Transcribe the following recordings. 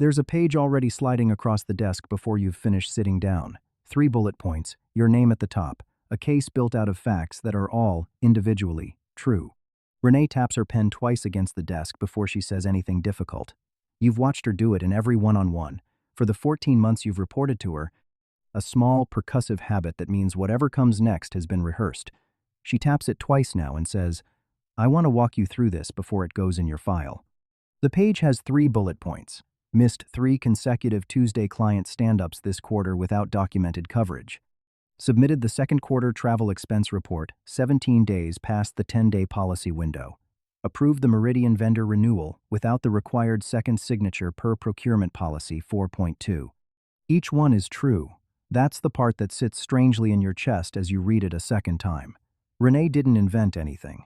There's a page already sliding across the desk before you've finished sitting down. 3 bullet points, your name at the top, a case built out of facts that are all, individually, true. Renee taps her pen twice against the desk before she says anything difficult. You've watched her do it in every one-on-one. For the 14 months you've reported to her, a small, percussive habit that means whatever comes next has been rehearsed. She taps it twice now and says, I want to walk you through this before it goes in your file. The page has 3 bullet points. Missed 3 consecutive Tuesday client stand-ups this quarter without documented coverage. Submitted the second quarter travel expense report 17 days past the 10-day policy window. Approved the Meridian vendor renewal without the required second signature per procurement policy 4.2. Each one is true. That's the part that sits strangely in your chest as you read it a second time. Renee didn't invent anything.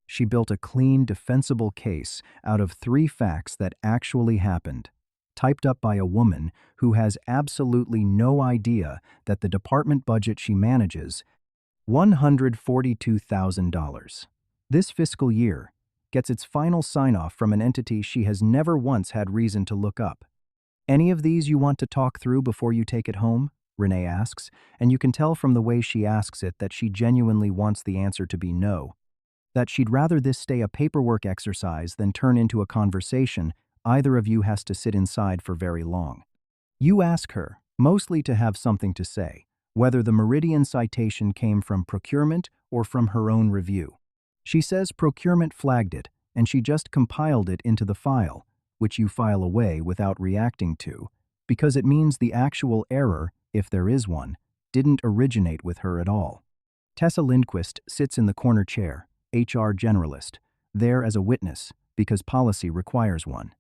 She built a clean, defensible case out of 3 facts that actually happened, typed up by a woman who has absolutely no idea that the department budget she manages, $142,000, this fiscal year, gets its final sign-off from an entity she has never once had reason to look up. Any of these you want to talk through before you take it home? Renee asks, and you can tell from the way she asks it that she genuinely wants the answer to be no. That she'd rather this stay a paperwork exercise than turn into a conversation either of you has to sit inside for very long. You ask her, mostly to have something to say, whether the Meridian citation came from procurement or from her own review. She says procurement flagged it, and she just compiled it into the file, which you file away without reacting to, because it means the actual error, if there is one, didn't originate with her at all. Tessa Lindquist sits in the corner chair, HR generalist, there as a witness because policy requires one,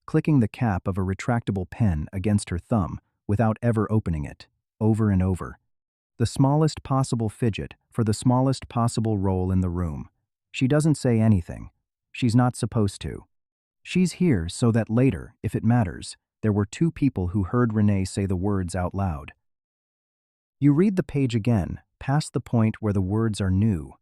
clicking the cap of a retractable pen against her thumb without ever opening it, over and over. The smallest possible fidget for the smallest possible role in the room. She doesn't say anything. She's not supposed to. She's here so that later, if it matters, there were 2 people who heard Renee say the words out loud. You read the page again, past the point where the words are new.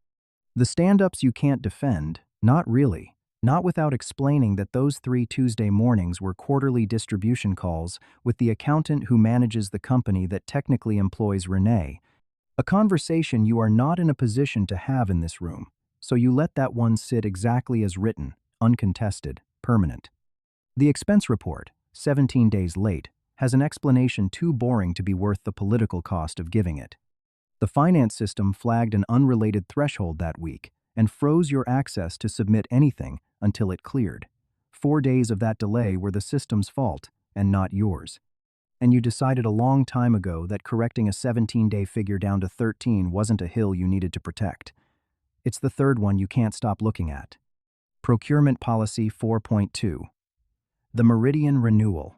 The stand-ups you can't defend, not really, not without explaining that those 3 Tuesday mornings were quarterly distribution calls with the accountant who manages the company that technically employs Renee, a conversation you are not in a position to have in this room, so you let that one sit exactly as written, uncontested, permanent. The expense report, 17 days late, has an explanation too boring to be worth the political cost of giving it. The finance system flagged an unrelated threshold that week and froze your access to submit anything until it cleared. 4 days of that delay were the system's fault and not yours. And you decided a long time ago that correcting a 17-day figure down to 13 wasn't a hill you needed to protect. It's the third one you can't stop looking at. Procurement Policy 4.2. The Meridian Renewal.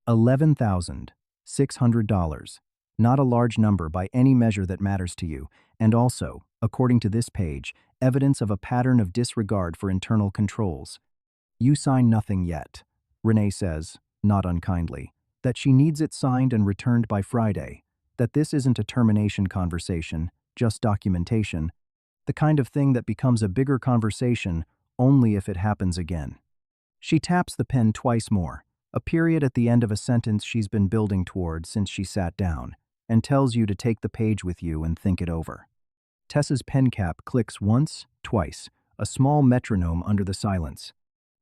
$11,600. Not a large number by any measure that matters to you, and also, according to this page, evidence of a pattern of disregard for internal controls. You sign nothing yet. Renee says, not unkindly, that she needs it signed and returned by Friday, that this isn't a termination conversation, just documentation, the kind of thing that becomes a bigger conversation only if it happens again. She taps the pen twice more, a period at the end of a sentence she's been building toward since she sat down, and tells you to take the page with you and think it over. Tessa's pen cap clicks once, twice, a small metronome under the silence.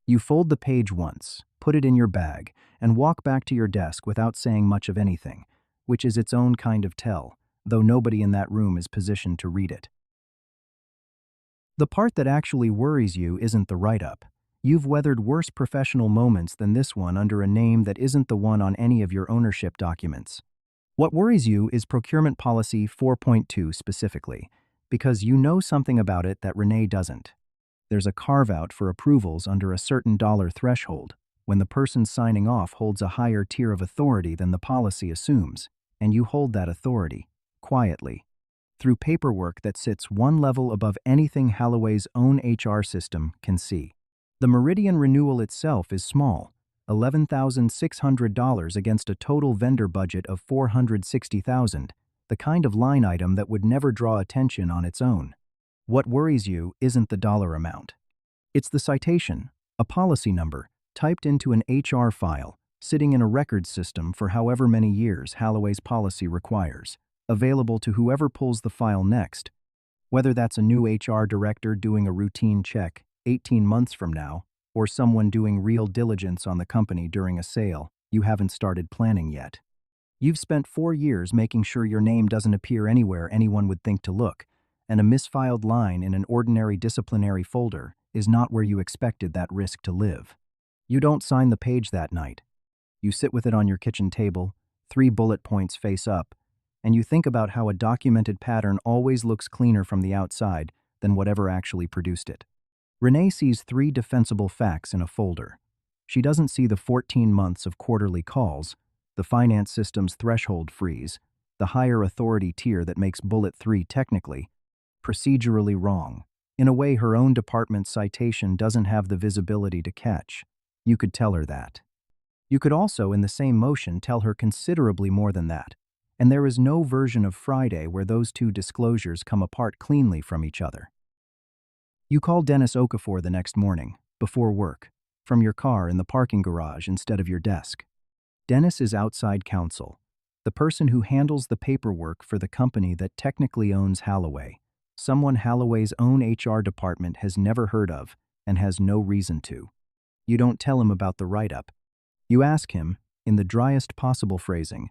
You fold the page once, put it in your bag, and walk back to your desk without saying much of anything, which is its own kind of tell, though nobody in that room is positioned to read it. The part that actually worries you isn't the write-up. You've weathered worse professional moments than this one under a name that isn't the one on any of your ownership documents. What worries you is Procurement Policy 4.2 specifically, because you know something about it that Renee doesn't. There's a carve-out for approvals under a certain dollar threshold, when the person signing off holds a higher tier of authority than the policy assumes, and you hold that authority, quietly, through paperwork that sits one level above anything Halloway's own HR system can see. The Meridian renewal itself is small, $11,600 against a total vendor budget of $460,000, the kind of line item that would never draw attention on its own. What worries you isn't the dollar amount. It's the citation, a policy number, typed into an HR file, sitting in a record system for however many years Holloway's policy requires, available to whoever pulls the file next. Whether that's a new HR director doing a routine check 18 months from now, or someone doing real diligence on the company during a sale you haven't started planning yet. You've spent 4 years making sure your name doesn't appear anywhere anyone would think to look, and a misfiled line in an ordinary disciplinary folder is not where you expected that risk to live. You don't sign the page that night. You sit with it on your kitchen table, 3 bullet points face up, and you think about how a documented pattern always looks cleaner from the outside than whatever actually produced it. Renee sees 3 defensible facts in a folder. She doesn't see the 14 months of quarterly calls, the finance system's threshold freeze, the higher authority tier that makes bullet 3 technically, procedurally wrong, in a way her own department's citation doesn't have the visibility to catch. You could tell her that. You could also, in the same motion, tell her considerably more than that, and there is no version of Friday where those 2 disclosures come apart cleanly from each other. You call Dennis Okafor the next morning, before work, from your car in the parking garage instead of your desk. Dennis is outside counsel, the person who handles the paperwork for the company that technically owns Holloway, someone Holloway's own HR department has never heard of and has no reason to. You don't tell him about the write-up. You ask him, in the driest possible phrasing,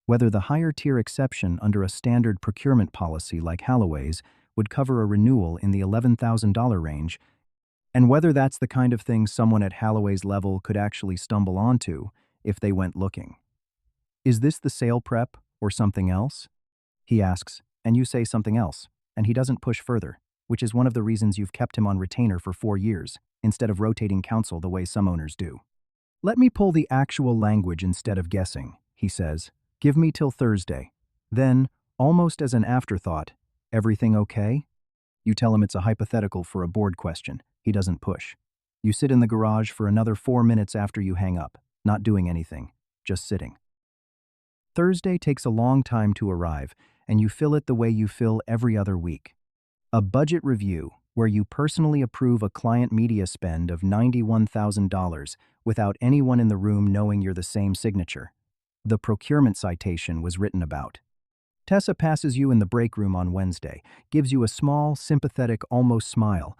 whether the higher tier exception under a standard procurement policy like Holloway's would cover a renewal in the $11,000 range, and whether that's the kind of thing someone at Holloway's level could actually stumble onto if they went looking. Is this the sale prep or something else? He asks, and you say something else, and he doesn't push further, which is one of the reasons you've kept him on retainer for 4 years, instead of rotating counsel the way some owners do. Let me pull the actual language instead of guessing, he says. Give me till Thursday. Then, almost as an afterthought, everything okay? You tell him it's a hypothetical for a board question. He doesn't push. You sit in the garage for another 4 minutes after you hang up, not doing anything, just sitting. Thursday takes a long time to arrive, and you fill it the way you fill every other week. A budget review, where you personally approve a client media spend of $91,000 without anyone in the room knowing you're the same signature. The procurement citation was written about. Tessa passes you in the break room on Wednesday, gives you a small, sympathetic, almost smile,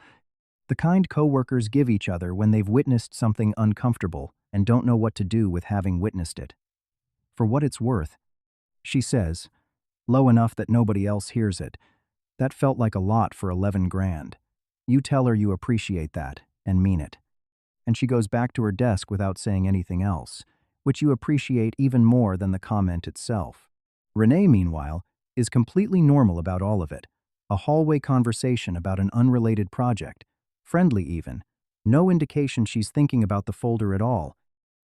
the kind coworkers give each other when they've witnessed something uncomfortable and don't know what to do with having witnessed it. For what it's worth, she says, low enough that nobody else hears it, that felt like a lot for 11 grand. You tell her you appreciate that and mean it. And she goes back to her desk without saying anything else, which you appreciate even more than the comment itself. Renee, meanwhile, is completely normal about all of it. A hallway conversation about an unrelated project, friendly even, no indication she's thinking about the folder at all,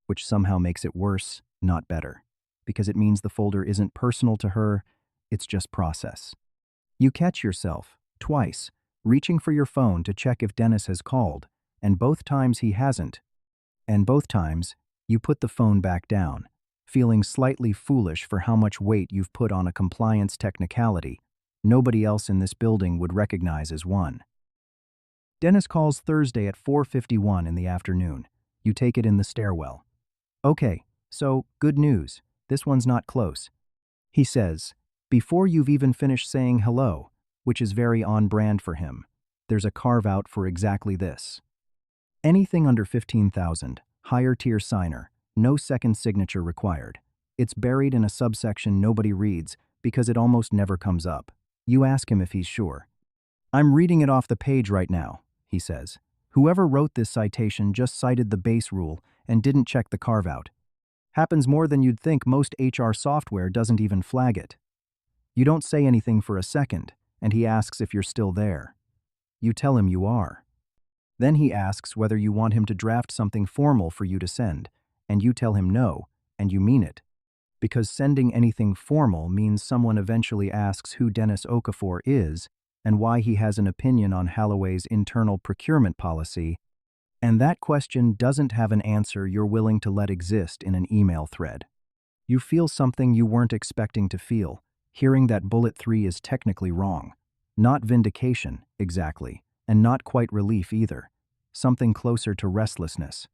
which somehow makes it worse, not better, because it means the folder isn't personal to her, it's just process. You catch yourself, twice, reaching for your phone to check if Dennis has called, and both times he hasn't. And both times, you put the phone back down, feeling slightly foolish for how much weight you've put on a compliance technicality nobody else in this building would recognize as one. Dennis calls Thursday at 4:51 in the afternoon. You take it in the stairwell. Okay, so, good news. This one's not close. He says, before you've even finished saying hello, which is very on brand for him. There's a carve-out for exactly this. Anything under 15,000, higher tier signer, no second signature required. It's buried in a subsection nobody reads because it almost never comes up. You ask him if he's sure. I'm reading it off the page right now, he says. Whoever wrote this citation just cited the base rule and didn't check the carve-out. Happens more than you'd think. Most HR software doesn't even flag it. You don't say anything for a second, and he asks if you're still there. You tell him you are. Then he asks whether you want him to draft something formal for you to send, and you tell him no, and you mean it. Because sending anything formal means someone eventually asks who Dennis Okafor is and why he has an opinion on Holloway's internal procurement policy, and that question doesn't have an answer you're willing to let exist in an email thread. You feel something you weren't expecting to feel, hearing that bullet 3 is technically wrong. Not vindication, exactly, and not quite relief either. Something closer to restlessness.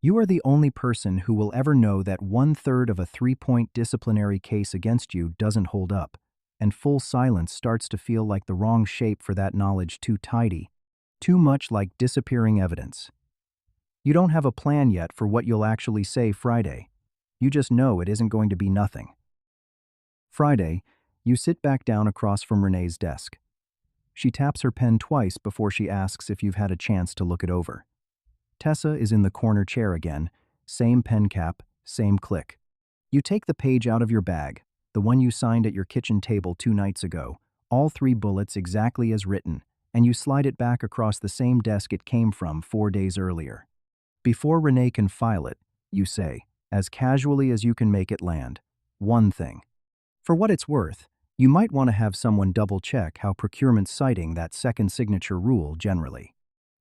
You are the only person who will ever know that 1/3 of a 3-point disciplinary case against you doesn't hold up, and full silence starts to feel like the wrong shape for that knowledge, too tidy, too much like disappearing evidence. You don't have a plan yet for what you'll actually say Friday. You just know it isn't going to be nothing. Friday, you sit back down across from Renee's desk. She taps her pen twice before she asks if you've had a chance to look it over. Tessa is in the corner chair again, same pen cap, same click. You take the page out of your bag, the one you signed at your kitchen table 2 nights ago, all 3 bullets exactly as written, and you slide it back across the same desk it came from 4 days earlier. Before Renee can file it, you say, as casually as you can make it land, one thing. For what it's worth, you might want to have someone double-check how procurement's citing that second signature rule generally.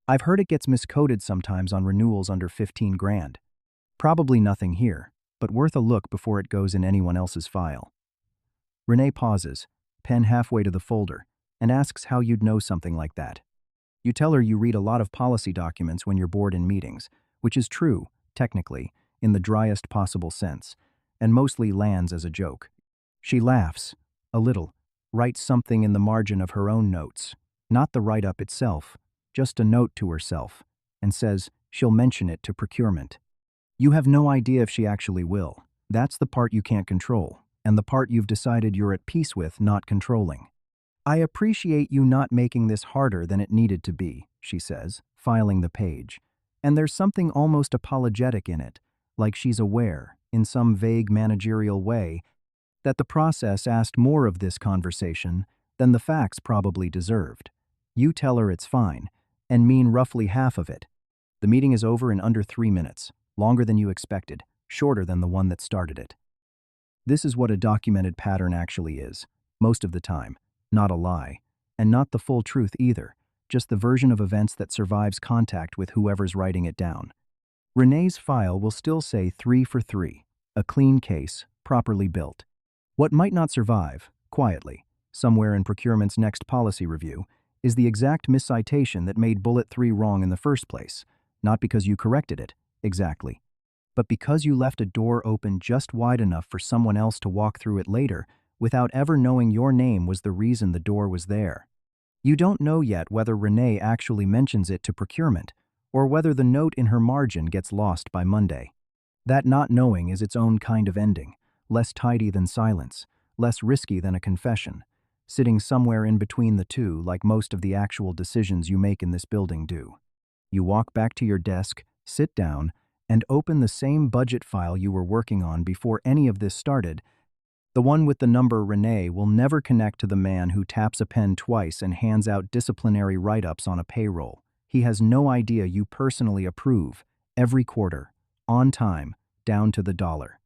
I've heard it gets miscoded sometimes on renewals under 15 grand. Probably nothing here, but worth a look before it goes in anyone else's file. Renee pauses, pen halfway to the folder, and asks how you'd know something like that. You tell her you read a lot of policy documents when you're bored in meetings, which is true, technically, in the driest possible sense, and mostly lands as a joke. She laughs, a little, writes something in the margin of her own notes, not the write-up itself, just a note to herself, and says she'll mention it to procurement. You have no idea if she actually will. That's the part you can't control, and the part you've decided you're at peace with not controlling. I appreciate you not making this harder than it needed to be, she says, filing the page. And there's something almost apologetic in it, like she's aware, in some vague managerial way, that the process asked more of this conversation than the facts probably deserved. You tell her it's fine, and mean roughly half of it. The meeting is over in under 3 minutes, longer than you expected, shorter than the one that started it. This is what a documented pattern actually is, most of the time, not a lie, and not the full truth either, just the version of events that survives contact with whoever's writing it down. Renee's file will still say 3 for 3, a clean case, properly built. What might not survive, quietly, somewhere in procurement's next policy review, is the exact miscitation that made bullet 3 wrong in the first place, not because you corrected it, exactly, but because you left a door open just wide enough for someone else to walk through it later without ever knowing your name was the reason the door was there. You don't know yet whether Renee actually mentions it to procurement, or whether the note in her margin gets lost by Monday. That not knowing is its own kind of ending, less tidy than silence, less risky than a confession, sitting somewhere in between the two like most of the actual decisions you make in this building do. You walk back to your desk, sit down, and open the same budget file you were working on before any of this started. The one with the number Renee will never connect to the man who taps a pen twice and hands out disciplinary write-ups on a payroll. He has no idea you personally approve, every quarter, on time, down to the dollar.